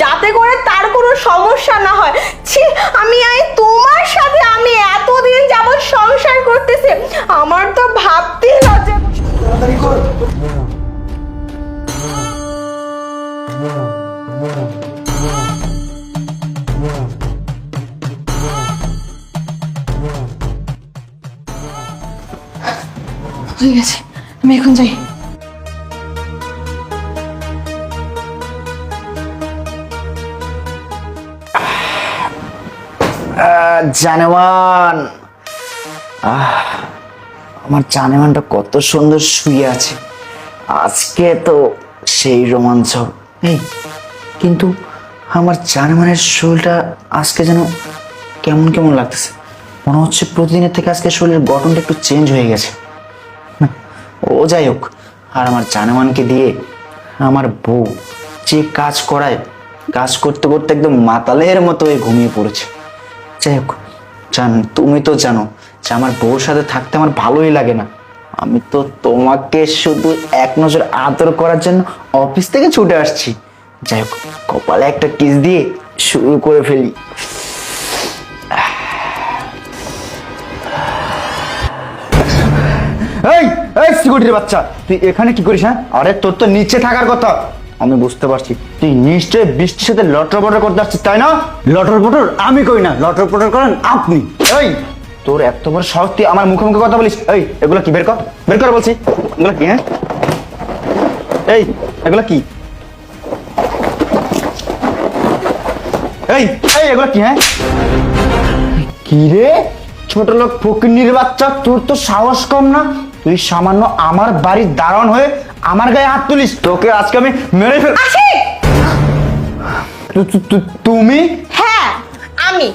যাতে করে তার কোনো সমস্যা না হয়। ছি, আমি তোমার সাথে আমি এতদিন যাবত সংসার করতেছি, আমার তো ভাবতেই লজ্জা। তাড়াতাড়ি কর। ঠিক আছে, আমি এখন যাই। জানেমান, আমার জানেমানটা কত সুন্দর শুয়ে আছে। আজকে তো সেই রোমাঞ্চক। এই কিন্তু আমার জানেমানের শরীরটা আজকে যেন কেমন কেমন লাগতেছে। মনে হচ্ছে প্রতিদিনের থেকে আজকে শরীরের গঠনটা একটু চেঞ্জ হয়ে গেছে। ও যাই হোক, আর আমার জানেমানকে দিয়ে আমার বউ যে কাজ করায়, কাজ করতে করতে একদম মাতালের মতো হয়ে ঘুমিয়ে পড়েছে। যাই হোক, তুমি তো জানো যে আমার বউর সাথে থাকতে আমার ভালোই লাগে না। আমি তো তোমাকে শুধু এক নজর আদর করার জন্য অফিস থেকে ছুটে আসছি। যাই হোক, কপালে একটা কিস দিয়ে শুরু করে ফেলি। এই এই সিকিউরিটির বাচ্চা, তুই এখানে কি করিস? হ্যাঁ, আরে তোর তো নিচে থাকার কথা। আমি বুঝতে পারছি তুই নিশ্চয়ই বৃষ্টির সাথে লটর পটর করতে আসছিস, তাই না? লটর পটর আমি করি না, লটর পটর করেন আপনি। এই তোর এত বড় সাহস, তুই আমার মুখে মুখে কথা বলিস? এই এগুলো কি? বের কর, বের কর বলছি। এগুলো কি? হ্যাঁ, এই এগুলো কি? এই এই এগুলো কি? হ্যাঁ, কি রে ছোট লোক ফকিন্নির বাচ্চা, তোর তো সাহস কম না? তুই সামান্য আমার বাড়ির দারোয়ান হয়ে আমার গায়ে হাত তুলিস? তোকে আজকে আমি মেরে ফেল। তুমি? হ্যাঁ আমি।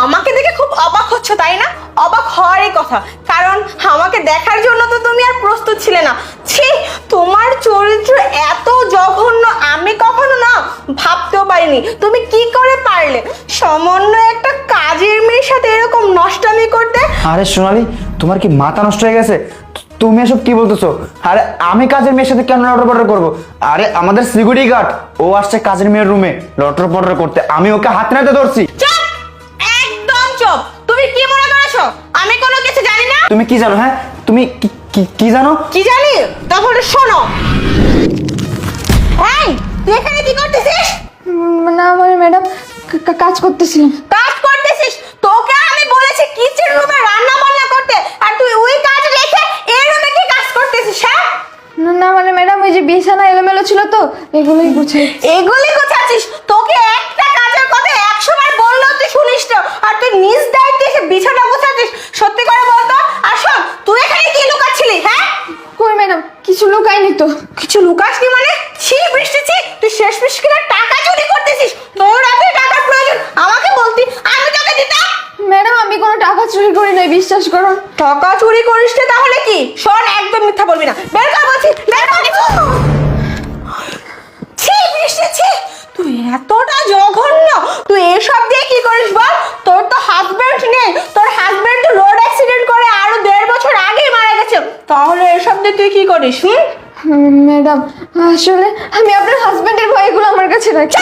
আমাকে দেখে খুব অবাক হচ্ছ তাই না? অবাক হওয়ারই কথা, কারণ আমাকে দেখার জন্য তো তুমি আর প্রস্তুত ছিলে না। ছি, তোমার চরিত্র এত জঘন্য আমি কখনো না ভাবতেও পারিনি। তুমি কি করে পারলে সামান্য একটা কাজের মেয়ের সাথে এরকম নষ্টামি করতে? আরে সোনালি, তোমার কি মাথা নষ্ট হয়ে গেছে? তুমি এসব কি বলতেছো? আরে আমি কাজের মেয়ের সাথে কেন লটর পটর করবো? আরে আমাদের সিকিউরিটি গার্ড ও আসছে কাজের মেয়ের রুমে লটর পটর করতে, আমি ওকে হাতে নাতে ধরছি। চুপ, একদম চুপ। তুমি কি মনে করেছো আমি কোনো কিছু জানি না? তুমি কি জানো? হ্যাঁ, তুমি কি জানো? কি জানি? তাহলে শোনো। এই তুই এখানে কি করতেছিস? না মানে ম্যাডাম, কাজ করতেছিলাম। কাজ করতেছিস? তোকে আমি বলেছি কিচেন রুমে রান্না বান্না করতে, আর তুই ওই কাজ রেখে এই রুমে কি কাজ করতেছিস? হ্যাঁ, না মানে ম্যাডাম, ওই যে বিছানা এলোমেলো ছিল তো, এগুলোই গুছিয়ে। এগুলি গোছাচ্ছিস? তোকে একটা কাজের কথা 100 বার বললেও তুই শুনিস না, আর তুই নিজ দায়িত্বে এসে বিছানা গোছাচ্ছিস। সত্যি করে বলতো, আর শোন, তুই এখানে কি লুকাচ্ছিলি? হ্যাঁ, কই ম্যাডাম, কিছু লুকাইনি তো। কিছু লুকাসনি মানে? ছি বৃষ্টি, ছি, তুই শেষ কিনা টাকা চুরি করতেছিস। তোর এত টাকার প্রয়োজন আমাকে বলতি, আমি তোকে দিতাম। ম্যাডাম, আমি কোনো টাকা চুরি করি নাই, বিশ্বাস করুন। টাকা চুরি করিস না তাহলে কি? শোন, একদম মিথ্যা বলবি না। বের কর বলছি, বের কর। ছি বৃষ্টি, ছি, তুই এতটা জঘন্য। তুই এসব দিয়ে কি করিস বল? তোর তো হাজবেন্ড নেই, তোর হাজবেন্ড তো রোড অ্যাক্সিডেন্ট করে আরো 1.5 বছর আগেই মারা গেছে। তাহলে এসব দিয়ে তুই কি করিস? ম্যাডাম, আসলে আমি আপনার হাজবেন্ডের ভয় এগুলো আমার কাছে রাখি।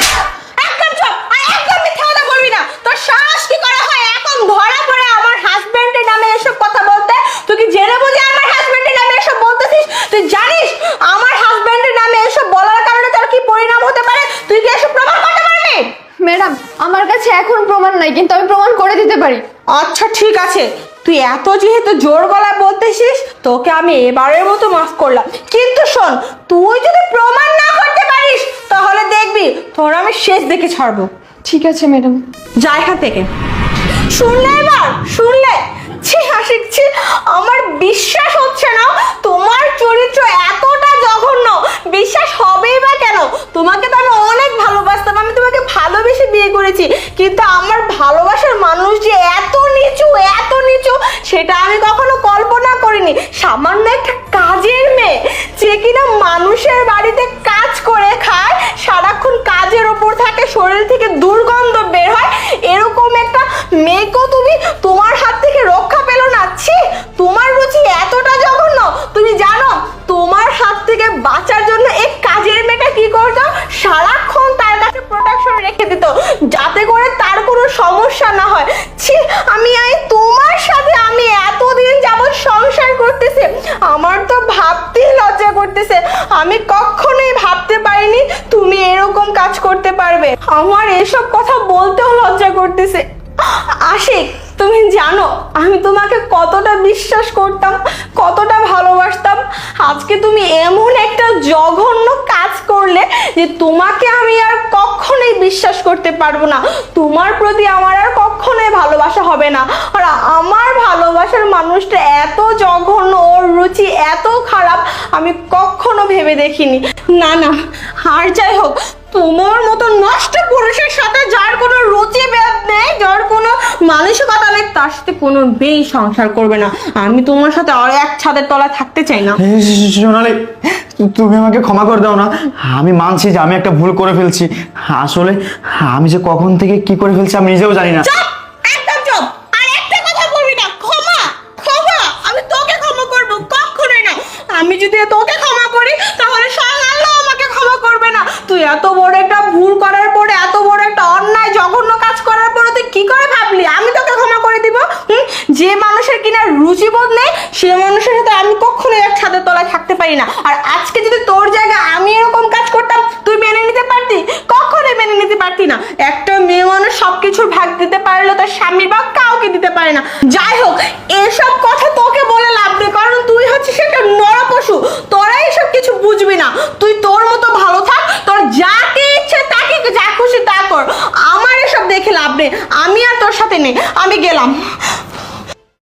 একদম চুপ, আর একদম মিথ্যা কথা বলবি না। তোর সাহস কি করে হয় এখন ধরা পড়ে আমার হাজবেন্ডের নামে এসব কথা বলতে? তুই কি জেনে বুঝে আমার হাজবেন্ডের নামে এসব বলতেছিস? তুই জানিস আমার হাজবেন্ডের নামে এসব বলার কারণে তোর কি পরিণাম হতে পারে? তুই কি এসব প্রমাণ করতে পারবি? ম্যাডাম, আমার কাছে এখন প্রমাণ নাই, কিন্তু আমি প্রমাণ করে দিতে পারি। আচ্ছা ঠিক আছে, তুই এত যেহেতু জোর গলায় বলতেছিস, তোকে আমি এবারের মতো মাফ করলাম। কিন্তু শোন, তুই যদি প্রমাণ না করতে পারিস তাহলে দেখবি তোর আমি শেষ দেখে ছাড়বো। ঠিক আছে ম্যাডাম। যা এখান থেকে। শুনলে এবার? শুনলে? ছি হাসিক, ছি, আমার বিশ্বাস হচ্ছে না তোমার চরিত্র এতটা জঘন্য। বিশ্বাস হবেই বা কেন? তোমাকে তো আমি অনেক ভালোবাসতাম, আমি তোমাকে ভালোবেসে বিয়ে করেছি, কিন্তু আমার ভালোবাসার মানুষ যে এত নিচু, এত নিচু, সেটা আমি কখনো কল্পনা করিনি। সামান্য একটা কাজের মেয়ে যে কিনা মানুষের বাড়িতে কাজ করে খায়, সারাক্ষণ কাজের ওপর থাকে, শরীর থেকে দুর্গন্ধ বের হয়, এরকম একটা মেয়েকেও তুমি তোমার হাত থেকে রক্ষা পেল না। ছি, তোমার রুচি এতটা জঘন্য। তুমি জানো তোমার হাত থেকে বাঁচার জন্য এই কাজের মেয়েটা কি করতো? সারাক্ষণ তার কাছে প্রোটেকশন আমি কখনোই ভাবতে পারিনি তুমি এরকম কাজ করতে পারবে। আমার এসব কথা বলতেও লজ্জা করতেছে। আশিক, তুমি জানো আমি তোমাকে কতটা বিশ্বাস করতাম, কতটা ভালোবাসতাম। আজকে তুমি এমন একটা জঘন্য কাজ করলে যে তোমাকে আমি আর কখনোই বিশ্বাস করতে পারবো না। তোমার প্রতি আমার আর কখনোই ভালোবাসা হবে না। আর আমার ভালোবাসার মানুষটা এত জঘন্য, ওর রুচি এত খারাপ আমি কখনো ভেবে দেখিনি। না না, আর যাই হোক, তোমার মতো নষ্ট পুরুষের সাথে যার কোনো রুচি ভেদ নেই, যার কোনো মানসিকতা নেই, তার সাথে কোনো মেয়েই সংসার করবে না। আমি তোমার সাথে আর এক ছাদের তলায় থাকতে চাই না। সোনালি, তুমি আমাকে ক্ষমা করে দাও না। আমি মানছি যে আমি একটা ভুল করে ফেলছি। আসলে আমি যে কখন থেকে কি করে ফেলছি আমি নিজেও জানি না। চুপ, একদম চুপ। আর একটা কথা বলবি না। ক্ষমা, ক্ষমা, আমি তোকে ক্ষমা করব কখনোই না। আমি যদি তোকে ক্ষমা করি তাহলে স্বয়ং আল্লাহ আমাকে ক্ষমা করবে না। তুই এত বড় একটা ভুল করার পরে, এত বড় একটা অন্যায় জঘন্য কাজ করার পরে তুই কি করে ভাবলি আমি তোকে ক্ষমা করে দিব? যে মানুষের কিনা রুচিবোধ নেই সে মানুষের সাথে আমি কখনোই এক ছাদের তলায় থাকতে পারি না। আর আজকে যদি তোর জায়গায় আমি এরকম কাজ করতাম তুই মেনে নিতে পারতি? কখনোই মেনে নিতে পারতি না। একটা মেয়ে মানুষ সবকিছুর ভাগ দিতে পারলেও তার স্বামী বা কাউকে দিতে পারে না। যাই হোক, এসব কথা তোকে বলে লাভ নেই, কারণ তুই হচ্ছিস একটা নরপশু। তোরা এসব কিছু বুঝবি না। তুই তোর মতো ভালো থাক, তোর যাকে ইচ্ছে তাকে যা খুশি তা কর। আমার এসব দেখে লাভ নেই। আমি আর তোর সাথে নেই, আমি গেলাম।